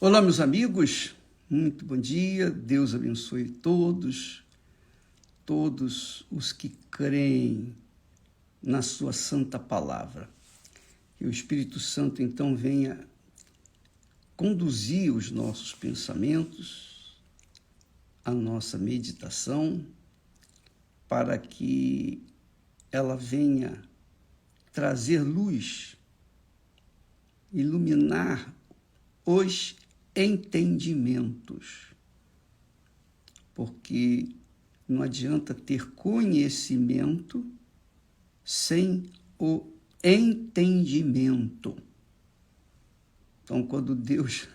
Olá, meus amigos, muito bom dia, Deus abençoe todos os que creem na sua santa palavra. Que o Espírito Santo, então, venha conduzir os nossos pensamentos, a nossa meditação, para que ela venha trazer luz, iluminar os entendimentos, porque não adianta ter conhecimento sem o entendimento. Então, quando Deus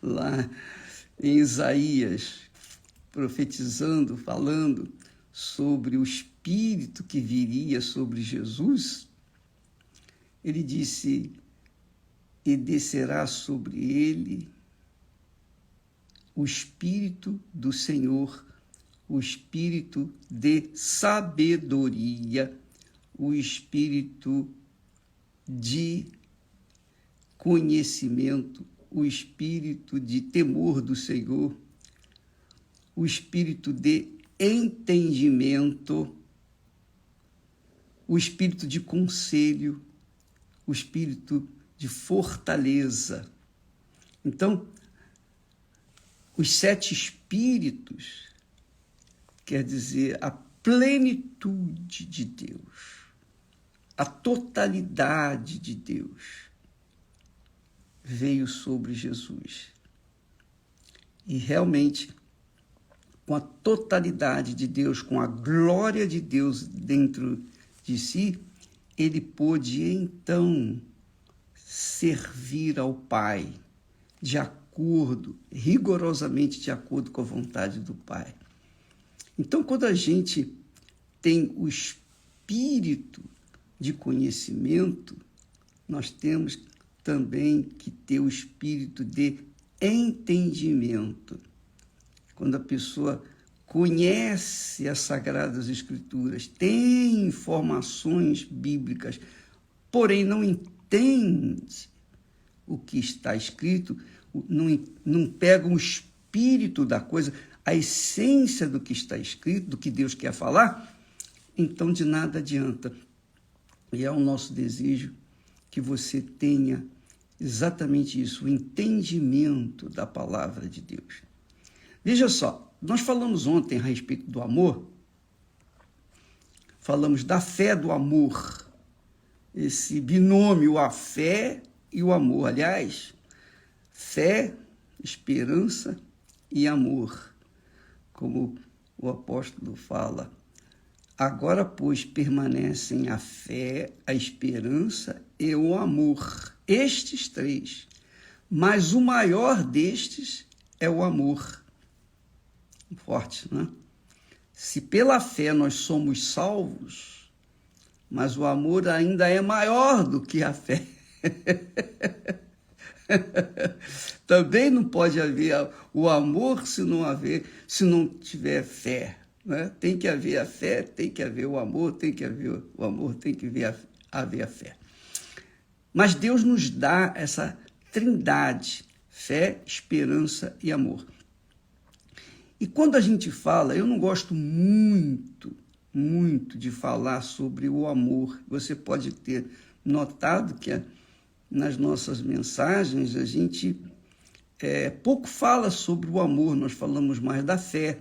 lá em Isaías, profetizando, falando sobre o Espírito que viria sobre Jesus, ele disse: e descerá sobre ele o Espírito do Senhor, o Espírito de sabedoria, o Espírito de conhecimento, o Espírito de temor do Senhor, o Espírito de entendimento, o Espírito de conselho, o Espírito de fortaleza. Então, os 7 Espíritos quer dizer a plenitude de Deus, a totalidade de Deus veio sobre Jesus. E realmente, com a totalidade de Deus, com a glória de Deus dentro de si, ele pôde então servir ao Pai rigorosamente de acordo com a vontade do Pai. Então, quando a gente tem o espírito de conhecimento, nós temos também que ter o espírito de entendimento. Quando a pessoa conhece as Sagradas Escrituras, tem informações bíblicas, porém não entende o que está escrito, não pega o espírito da coisa, a essência do que está escrito, do que Deus quer falar, então de nada adianta. E é o nosso desejo que você tenha exatamente isso, o entendimento da palavra de Deus. Veja só, nós falamos ontem a respeito do amor, falamos da fé do amor, esse binômio, a fé e o amor. Aliás, fé, esperança e amor, como o apóstolo fala. Agora, pois, permanecem a fé, a esperança e o amor, estes 3, mas o maior destes é o amor. Forte, né? Se pela fé nós somos salvos, mas o amor ainda é maior do que a fé. Também não pode haver o amor se não tiver fé, né? Tem que haver a fé, tem que haver o amor, tem que haver o amor, tem que haver a fé. Mas Deus nos dá essa trindade, fé, esperança e amor. E quando a gente fala, eu não gosto muito de falar sobre o amor. Você pode ter notado que nas nossas mensagens a gente pouco fala sobre o amor, nós falamos mais da fé,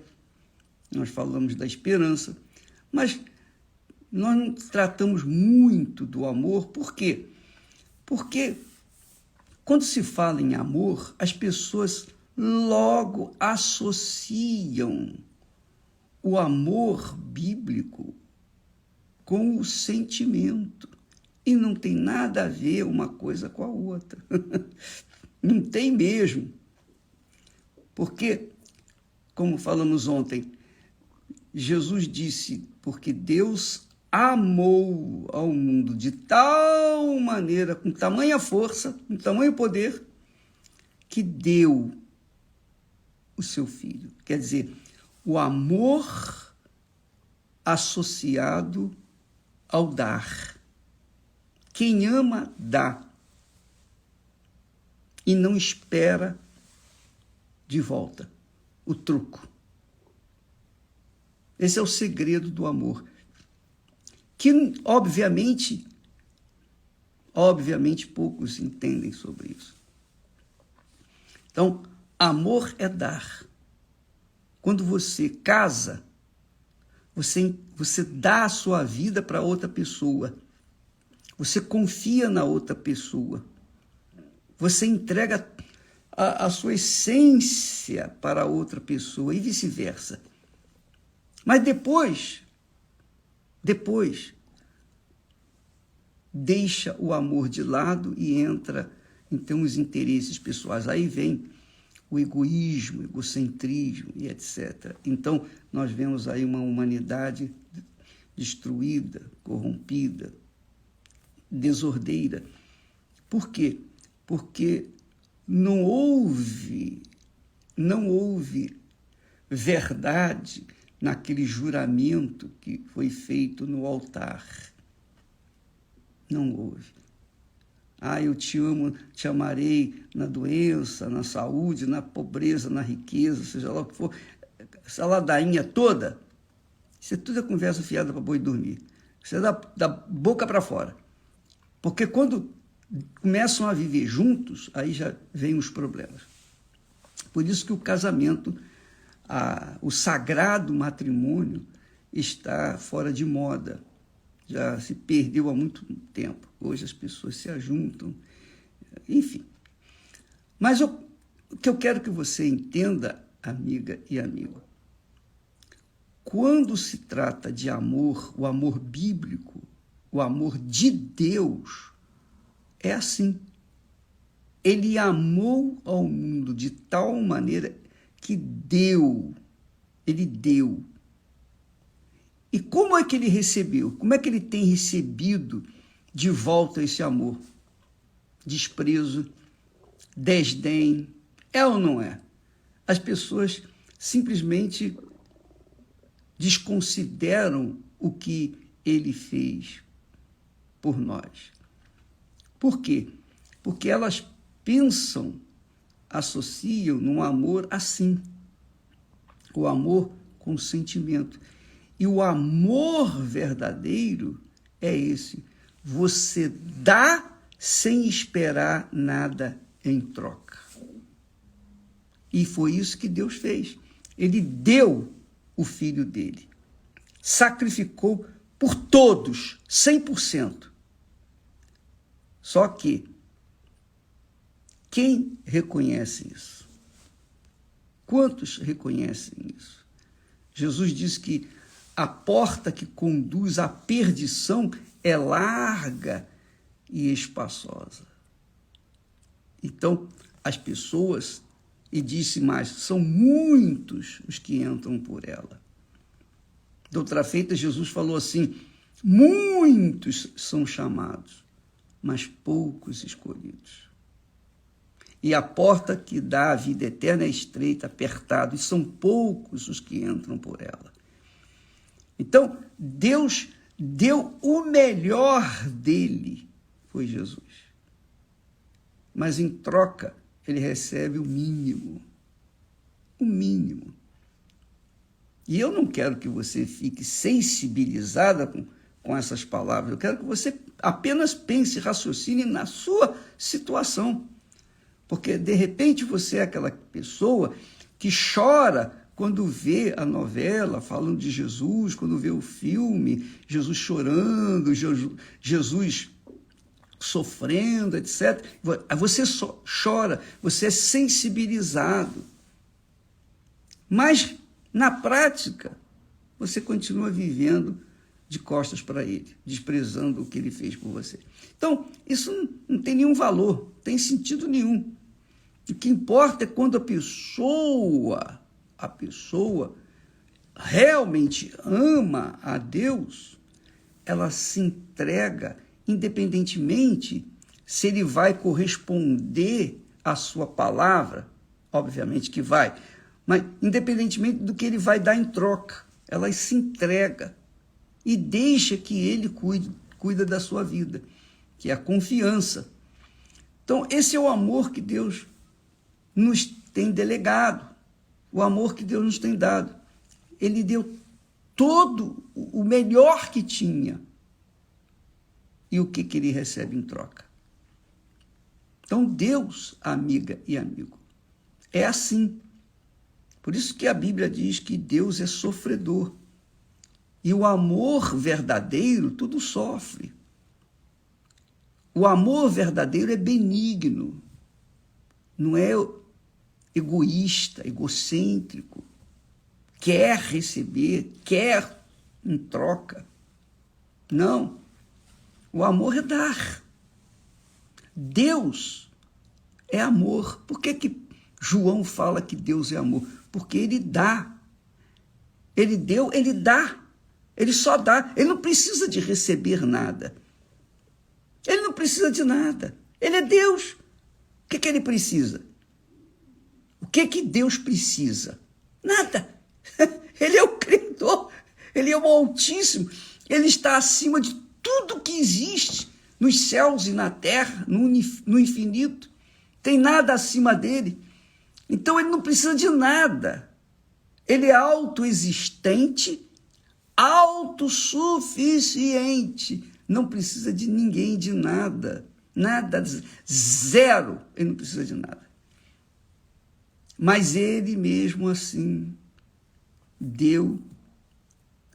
nós falamos da esperança, mas nós não tratamos muito do amor. Por quê? Porque quando se fala em amor, as pessoas logo associam o amor bíblico com o sentimento. E não tem nada a ver uma coisa com a outra. Não tem mesmo. Porque, como falamos ontem, Jesus disse, porque Deus amou ao mundo de tal maneira, com tamanha força, com tamanho poder, que deu o seu filho. Quer dizer, o amor associado ao dar. Quem ama, dá. e não espera de volta o troco. Esse é o segredo do amor, que obviamente poucos entendem sobre isso. Então, amor é dar. Quando você casa, você dá a sua vida para outra pessoa. Você confia na outra pessoa. Você entrega a sua essência para outra pessoa e vice-versa. Mas depois, deixa o amor de lado e entra, então, os interesses pessoais. Aí vem o egoísmo, o egocentrismo e etc. Então, nós vemos aí uma humanidade destruída, corrompida, desordeira. Por quê? Porque não houve verdade naquele juramento que foi feito no altar. Não houve. Eu te amo, te amarei na doença, na saúde, na pobreza, na riqueza, seja lá o que for. Essa ladainha toda, isso tudo é conversa fiada para boi dormir. Isso é da boca para fora. Porque quando começam a viver juntos, aí já vem os problemas. Por isso que o casamento, o sagrado matrimônio, está fora de moda. Já se perdeu há muito tempo. Hoje as pessoas se ajuntam, enfim. Mas o que eu quero que você entenda, amiga e amigo, quando se trata de amor, o amor bíblico, o amor de Deus, é assim. Ele amou ao mundo de tal maneira que ele deu. E como é que ele recebeu? Como é que ele tem recebido de volta esse amor? Desprezo, desdém, é ou não é? As pessoas simplesmente desconsideram o que ele fez por nós. Por quê? Porque elas associam num amor assim, o amor com sentimento. E o amor verdadeiro é esse. Você dá sem esperar nada em troca. E foi isso que Deus fez. Ele deu o filho dele. Sacrificou por todos, 100%. Só que, quem reconhece isso? Quantos reconhecem isso? Jesus disse que a porta que conduz à perdição é larga e espaçosa. Então, as pessoas, e disse mais, são muitos os que entram por ela. De outra feita, Jesus falou assim, muitos são chamados, mas poucos escolhidos. E a porta que dá a vida eterna é estreita, apertada, e são poucos os que entram por ela. Então, Deus deu o melhor dele, foi Jesus. Mas em troca, ele recebe o mínimo. O mínimo. E eu não quero que você fique sensibilizada com essas palavras. Eu quero que você apenas pense, raciocine na sua situação. Porque, de repente, você é aquela pessoa que chora quando vê a novela falando de Jesus, quando vê o filme, Jesus chorando, Jesus sofrendo, etc. Você só chora, você é sensibilizado. Mas, na prática, você continua vivendo de costas para ele, desprezando o que ele fez por você. Então, isso não tem nenhum valor, não tem sentido nenhum. O que importa é quando a pessoa realmente ama a Deus, ela se entrega, independentemente se ele vai corresponder à sua palavra, obviamente que vai, mas independentemente do que ele vai dar em troca, ela se entrega e deixa que ele cuida da sua vida, que é a confiança. Então, esse é o amor que Deus nos tem delegado, o amor que Deus nos tem dado. Ele deu todo o melhor que tinha. E o que ele recebe em troca? Então, Deus, amiga e amigo, é assim. Por isso que a Bíblia diz que Deus é sofredor. E o amor verdadeiro tudo sofre. O amor verdadeiro é benigno, não é egoísta, egocêntrico, quer receber, quer em troca. Não, o amor é dar. Deus é amor. Por que João fala que Deus é amor? Porque ele dá. Ele deu, ele dá. Ele só dá. Ele não precisa de receber nada. Ele não precisa de nada. Ele é Deus. O que ele precisa? O que Deus precisa? Nada. Ele é o Criador. Ele é o Altíssimo. Ele está acima de tudo que existe nos céus e na terra, no infinito. Tem nada acima dele. Então ele não precisa de nada. Ele é autoexistente, autossuficiente. Não precisa de ninguém, de nada. Nada, zero. Ele não precisa de nada. Mas ele mesmo assim deu,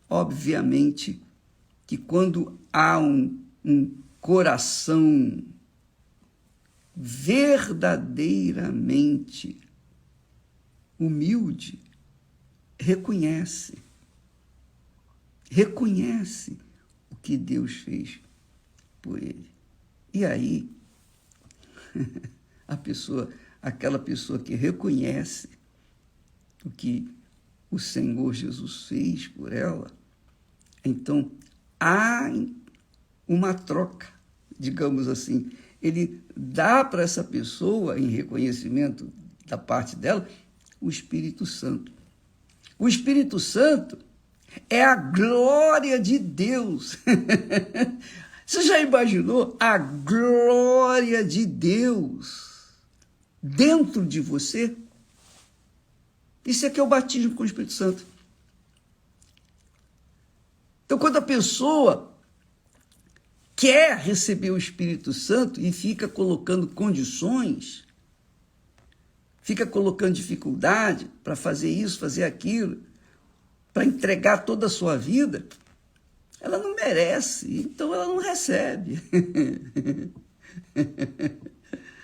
obviamente, que quando há um coração verdadeiramente humilde, reconhece o que Deus fez por ele. E aí, aquela pessoa que reconhece o que o Senhor Jesus fez por ela, então há uma troca, digamos assim. Ele dá para essa pessoa, em reconhecimento da parte dela, o Espírito Santo. O Espírito Santo é a glória de Deus. Você já imaginou a glória de Deus dentro de você? Isso é que é o batismo com o Espírito Santo. Então, quando a pessoa quer receber o Espírito Santo e fica colocando condições, fica colocando dificuldade para fazer isso, fazer aquilo, para entregar toda a sua vida, ela não merece, então ela não recebe.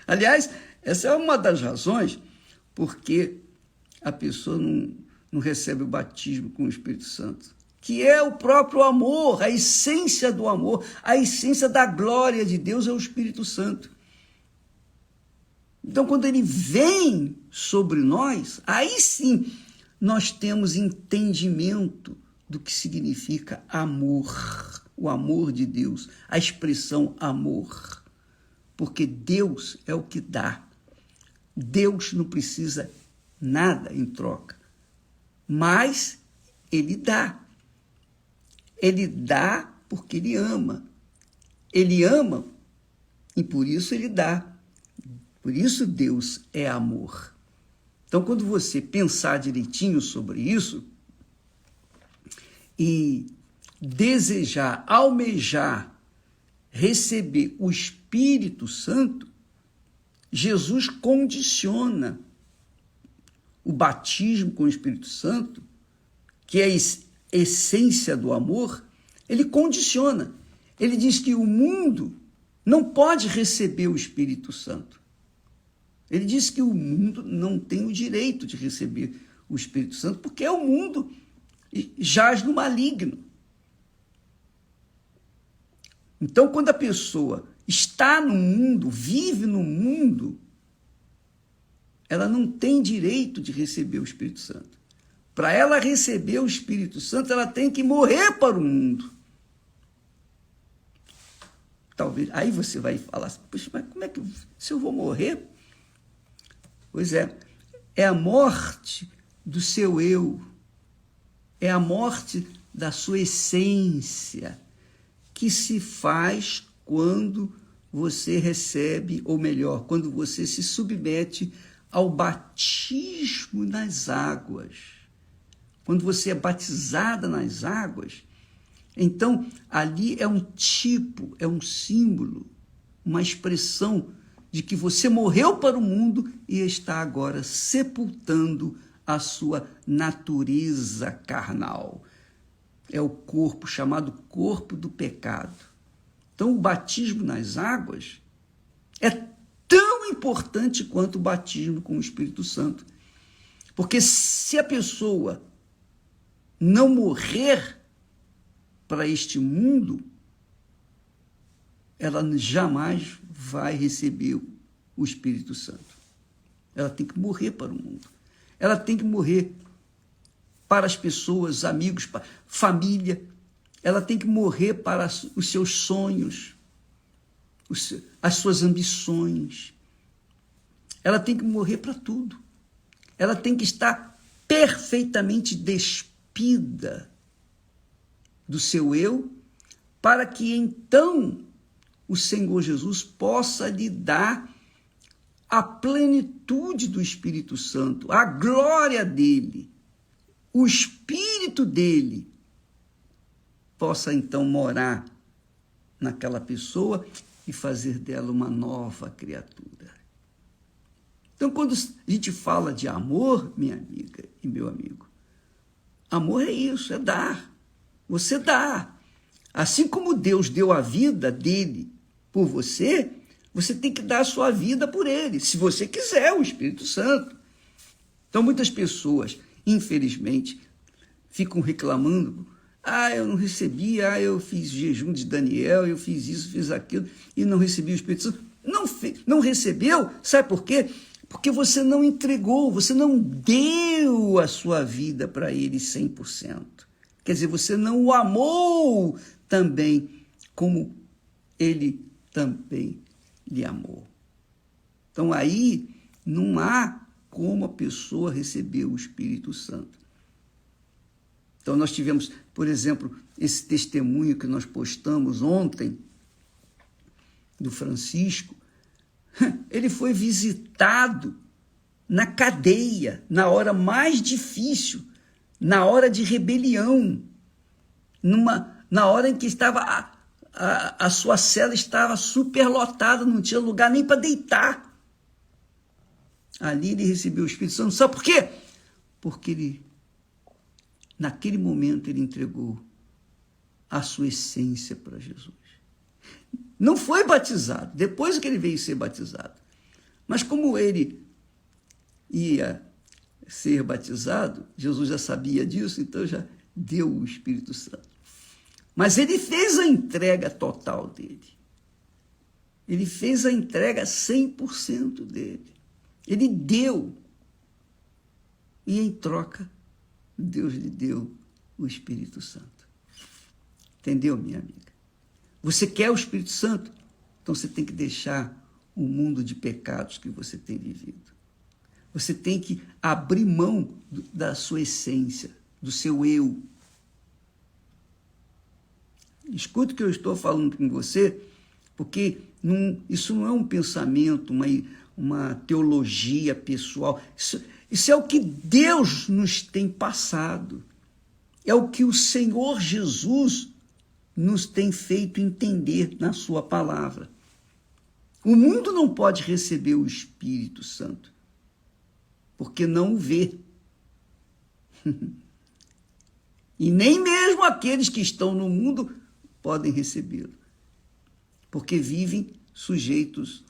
Aliás, essa é uma das razões porque a pessoa não recebe o batismo com o Espírito Santo, que é o próprio amor, a essência do amor, a essência da glória de Deus é o Espírito Santo. Então, quando ele vem sobre nós, aí sim nós temos entendimento do que significa amor, o amor de Deus, a expressão amor. Porque Deus é o que dá. Deus não precisa nada em troca, mas ele dá. Ele dá porque ele ama. Ele ama e por isso ele dá. Por isso Deus é amor. Então, quando você pensar direitinho sobre isso e desejar, almejar, receber o Espírito Santo, Jesus condiciona o batismo com o Espírito Santo, que é a essência do amor, ele condiciona. Ele diz que o mundo não pode receber o Espírito Santo. Ele diz que o mundo não tem o direito de receber o Espírito Santo, porque o mundo jaz no maligno. Então, quando a pessoa está no mundo, vive no mundo, ela não tem direito de receber o Espírito Santo. Para ela receber o Espírito Santo, ela tem que morrer para o mundo. Talvez, aí você vai falar assim, poxa, mas como é que, se eu vou morrer? Pois é a morte do seu eu, é a morte da sua essência, que se faz quando você recebe, ou melhor, quando você se submete ao batismo nas águas. Quando você é batizada nas águas, então ali é um tipo, é um símbolo, uma expressão de que você morreu para o mundo e está agora sepultando a sua natureza carnal. É o corpo, chamado corpo do pecado. Então, o batismo nas águas é tão importante quanto o batismo com o Espírito Santo. Porque se a pessoa não morrer para este mundo, ela jamais vai receber o Espírito Santo. Ela tem que morrer para o mundo. Ela tem que morrer para as pessoas, amigos, família. Ela tem que morrer para os seus sonhos, as suas ambições. Ela tem que morrer para tudo. Ela tem que estar perfeitamente despida do seu eu, para que então o Senhor Jesus possa lhe dar a plenitude do Espírito Santo, a glória dele, o Espírito dele possa então morar naquela pessoa e fazer dela uma nova criatura. Então, quando a gente fala de amor, minha amiga e meu amigo, amor é isso, é dar. Você dá. Assim como Deus deu a vida dele por você, você tem que dar a sua vida por ele, se você quiser, o Espírito Santo. Então, muitas pessoas, infelizmente, ficam reclamando: eu não recebi, eu fiz jejum de Daniel, eu fiz isso, fiz aquilo, e não recebi o Espírito Santo. Não recebeu, sabe por quê? Porque você não entregou, você não deu a sua vida para ele 100%. Quer dizer, você não o amou também como ele também lhe amou. Então aí não há como a pessoa receber o Espírito Santo. Então nós tivemos, por exemplo, esse testemunho que nós postamos ontem, do Francisco. Ele foi visitado na cadeia, na hora mais difícil, na hora de rebelião, na hora em que estava a sua cela estava superlotada, não tinha lugar nem para deitar. Ali ele recebeu o Espírito Santo. Sabe por quê? Porque naquele momento ele entregou a sua essência para Jesus. Não foi batizado, depois que ele veio ser batizado. Mas como ele ia ser batizado, Jesus já sabia disso, então já deu o Espírito Santo. Mas ele fez a entrega total dele. Ele fez a entrega 100% dele. Ele deu. E em troca, Deus lhe deu o Espírito Santo. Entendeu, minha amiga? Você quer o Espírito Santo? Então você tem que deixar o mundo de pecados que você tem vivido. Você tem que abrir mão da sua essência, do seu eu. Escuta o que eu estou falando com você, porque isso não é um pensamento, uma teologia pessoal. Isso é o que Deus nos tem passado. É o que o Senhor Jesus nos tem feito entender na sua palavra. O mundo não pode receber o Espírito Santo, porque não o vê. E nem mesmo aqueles que estão no mundo podem recebê-lo, porque vivem sujeitos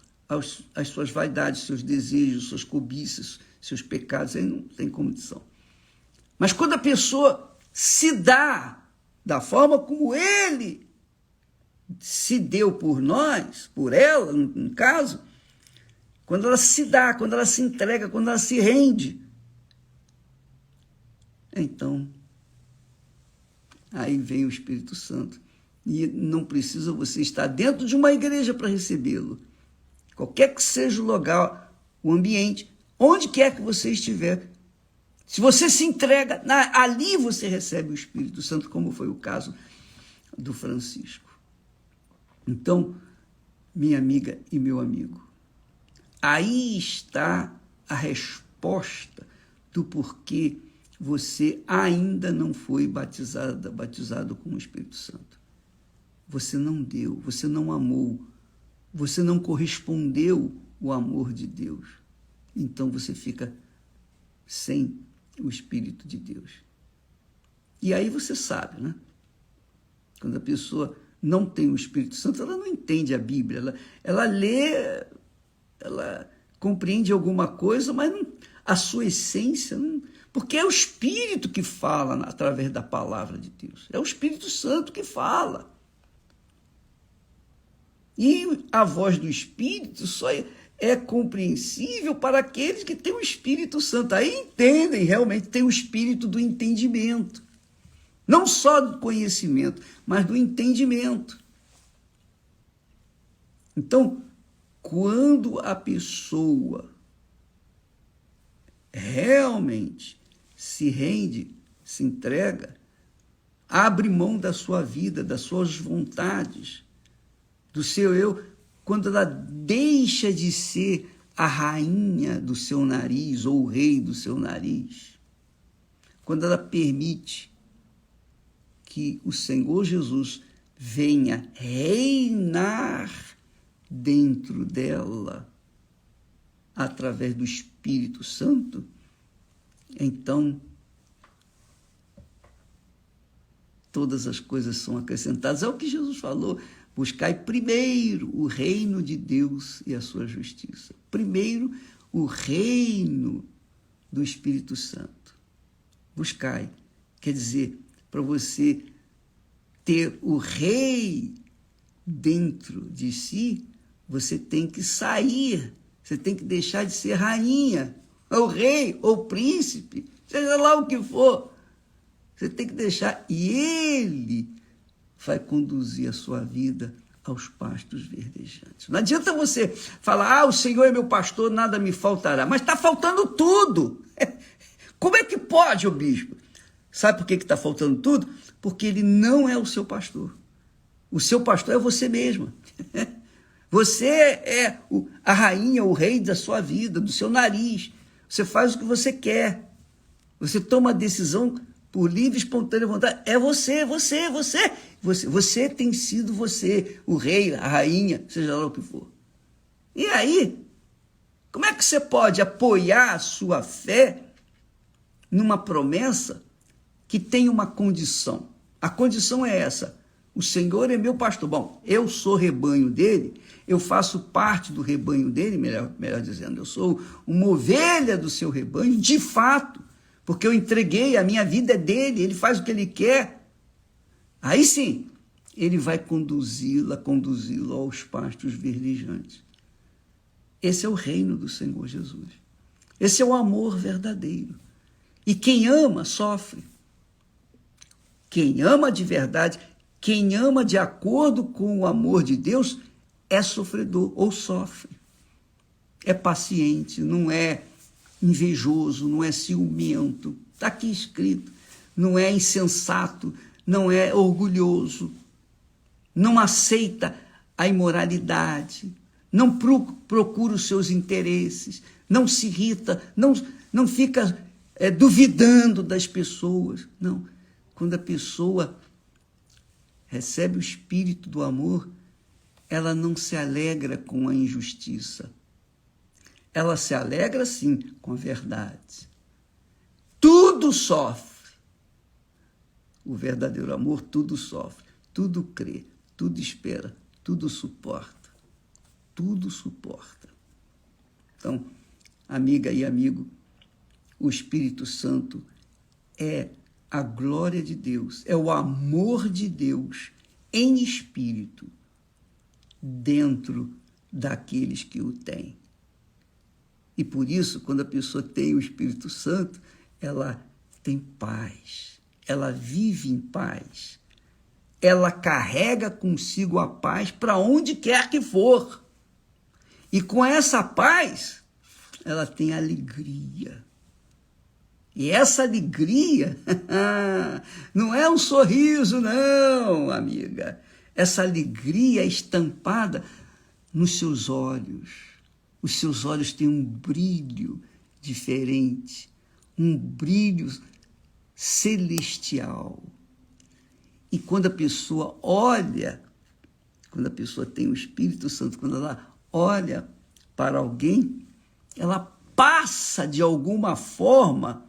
às suas vaidades, seus desejos, suas cobiças, seus pecados, aí não tem condição. Mas quando a pessoa se dá da forma como ele se deu por nós, por ela, no caso, quando ela se dá, quando ela se entrega, quando ela se rende, então, aí vem o Espírito Santo. E não precisa você estar dentro de uma igreja para recebê-lo. Qualquer que seja o lugar, o ambiente, onde quer que você estiver, se você se entrega, ali você recebe o Espírito Santo, como foi o caso do Francisco. Então, minha amiga e meu amigo, aí está a resposta do porquê você ainda não foi batizado com o Espírito Santo. Você não deu, você não amou, você não correspondeu ao amor de Deus. Então você fica sem o Espírito de Deus. E aí você sabe, né? Quando a pessoa não tem o Espírito Santo, ela não entende a Bíblia. Ela lê, ela compreende alguma coisa, mas não, a sua essência não... Porque é o Espírito que fala através da palavra de Deus. É o Espírito Santo que fala. E a voz do Espírito só é compreensível para aqueles que têm o Espírito Santo. Aí entendem, realmente tem o Espírito do entendimento. Não só do conhecimento, mas do entendimento. Então, quando a pessoa realmente se rende, se entrega, abre mão da sua vida, das suas vontades, do seu eu, quando ela deixa de ser a rainha do seu nariz ou o rei do seu nariz, quando ela permite que o Senhor Jesus venha reinar dentro dela, através do Espírito Santo, então todas as coisas são acrescentadas. É o que Jesus falou: buscai primeiro o reino de Deus e a sua justiça. Primeiro o reino do Espírito Santo. Buscai, quer dizer, para você ter o rei dentro de si, você tem que sair, você tem que deixar de ser rainha, ou rei, ou príncipe, seja lá o que for. Você tem que deixar, e ele vai conduzir a sua vida aos pastos verdejantes. Não adianta você falar: o Senhor é meu pastor, nada me faltará. Mas está faltando tudo. Como é que pode, ô bispo? Sabe por que está faltando tudo? Porque ele não é o seu pastor. O seu pastor é você mesma. Você é a rainha, o rei da sua vida, do seu nariz. Você faz o que você quer. Você toma a decisão por livre e espontânea vontade. É você. Você tem sido você, o rei, a rainha, seja lá o que for. E aí, como é que você pode apoiar a sua fé numa promessa que tem uma condição? A condição é essa: o Senhor é meu pastor. Bom, eu sou rebanho dele, eu faço parte do rebanho dele, melhor dizendo, eu sou uma ovelha do seu rebanho, de fato, porque eu entreguei, a minha vida é dele, ele faz o que ele quer. Aí sim, ele vai conduzi-lo aos pastos verdejantes. Esse é o reino do Senhor Jesus. Esse é o amor verdadeiro. E quem ama, sofre. Quem ama de verdade, quem ama de acordo com o amor de Deus, é sofredor ou sofre. É paciente, não é invejoso, não é ciumento. Está aqui escrito. Não é insensato, não é orgulhoso, não aceita a imoralidade, não procura os seus interesses, não se irrita, não fica duvidando das pessoas. Não. Quando a pessoa recebe o espírito do amor, ela não se alegra com a injustiça. Ela se alegra, sim, com a verdade. Tudo sofre. O verdadeiro amor tudo sofre, tudo crê, tudo espera, tudo suporta. Tudo suporta. Então, amiga e amigo, o Espírito Santo é a glória de Deus, é o amor de Deus em espírito dentro daqueles que o têm. E por isso, quando a pessoa tem o Espírito Santo, ela tem paz, ela vive em paz, ela carrega consigo a paz para onde quer que for. E com essa paz, ela tem alegria. E essa alegria não é um sorriso, não, amiga. Essa alegria é estampada nos seus olhos. Os seus olhos têm um brilho diferente, um brilho celestial. E quando a pessoa olha, quando a pessoa tem o Espírito Santo, quando ela olha para alguém, ela passa de alguma forma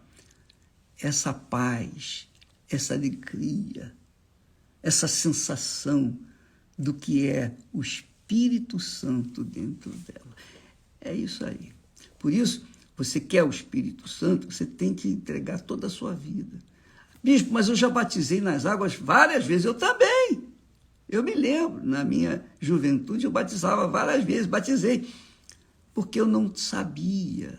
essa paz, essa alegria, essa sensação do que é o Espírito Santo dentro dela. É isso aí. Por isso, você quer o Espírito Santo, você tem que entregar toda a sua vida. Bispo, mas eu já batizei nas águas várias vezes. Eu também. Eu me lembro, na minha juventude, eu batizava várias vezes, batizei, porque eu não sabia.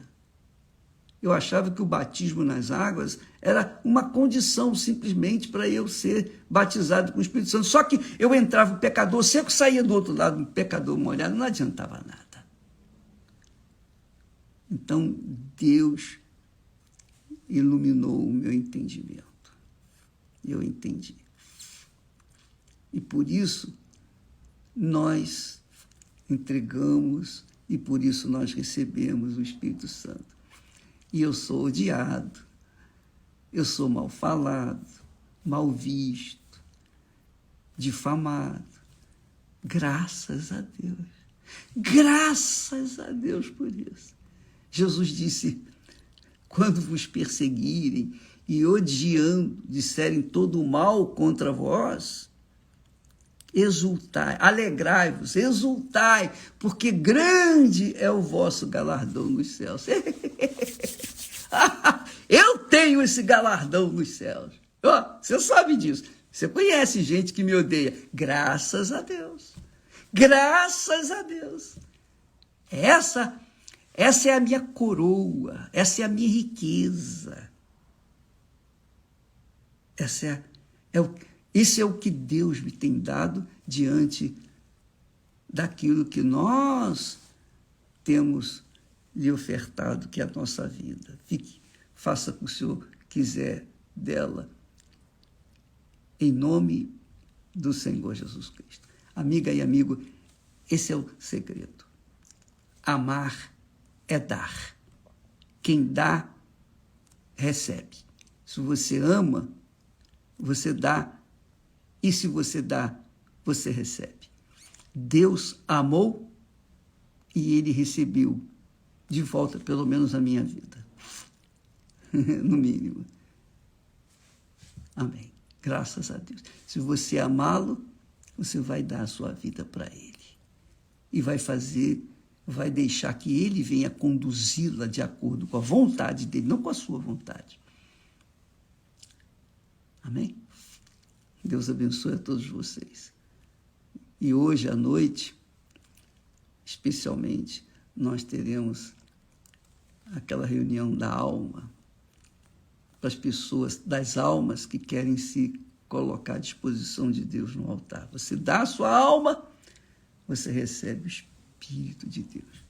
Eu achava que o batismo nas águas era uma condição simplesmente para eu ser batizado com o Espírito Santo. Só que eu entrava um pecador seco, saía do outro lado um pecador molhado, não adiantava nada. Então, Deus iluminou o meu entendimento. Eu entendi. E por isso, nós entregamos e por isso nós recebemos o Espírito Santo. E eu sou odiado, eu sou mal falado, mal visto, difamado. Graças a Deus. Graças a Deus por isso. Jesus disse, quando vos perseguirem e odiando, disserem todo o mal contra vós, exultai, alegrai-vos, exultai, porque grande é o vosso galardão nos céus. Eu tenho esse galardão nos céus. Você sabe disso. Você conhece gente que me odeia. Graças a Deus. Graças a Deus. Essa é a minha coroa, essa é a minha riqueza. Esse é o que Deus me tem dado diante daquilo que nós temos lhe ofertado, que é a nossa vida. Faça o que o Senhor quiser dela, em nome do Senhor Jesus Cristo. Amiga e amigo, esse é o segredo. Amar é dar. Quem dá, recebe. Se você ama, você dá. E se você dá, você recebe. Deus amou e ele recebeu de volta, pelo menos, a minha vida. No mínimo. Amém. Graças a Deus. Se você amá-lo, você vai dar a sua vida para ele. E vai deixar que ele venha conduzi-la de acordo com a vontade dele, não com a sua vontade. Amém? Deus abençoe a todos vocês. E hoje à noite, especialmente, nós teremos aquela reunião da alma, para as pessoas, das almas que querem se colocar à disposição de Deus no altar. Você dá a sua alma, você recebe o Espírito de Deus.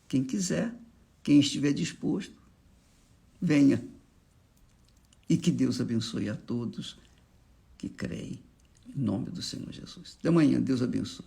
Quem quiser, quem estiver disposto, venha. E que Deus abençoe a todos que creem, em nome do Senhor Jesus. Até amanhã, Deus abençoe.